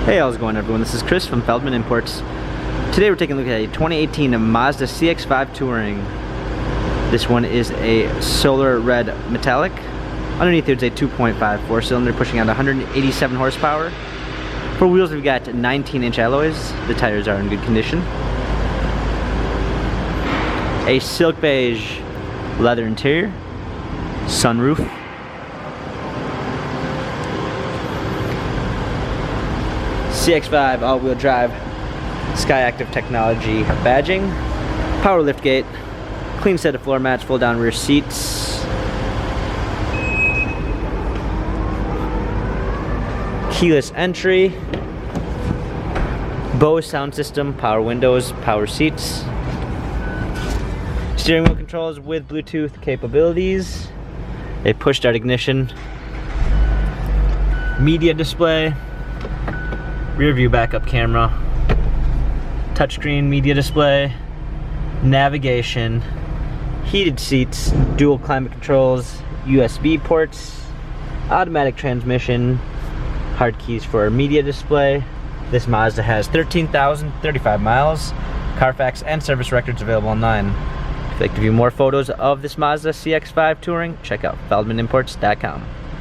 Hey, how's it going everyone? This is Chris from Feldmann Imports. Today we're taking a look at a 2018 Mazda CX-5 Touring. This one is a solar red metallic. Underneath there's a 2.5 4-cylinder pushing out 187 horsepower. For wheels we've got 19-inch alloys. The tires are in good condition. A silk beige leather interior. Sunroof. CX-5 all-wheel drive, Skyactiv technology badging, power liftgate, clean set of floor mats, fold-down rear seats, keyless entry, Bose sound system, power windows, power seats, steering wheel controls with Bluetooth capabilities, a push-start ignition, media display, rear view backup camera, touchscreen media display, navigation, heated seats, dual climate controls, USB ports, automatic transmission, hard keys for media display. This Mazda has 13,035 miles, Carfax and service records available online. If you'd like to view more photos of this Mazda CX-5 Touring, check out feldmannimports.com.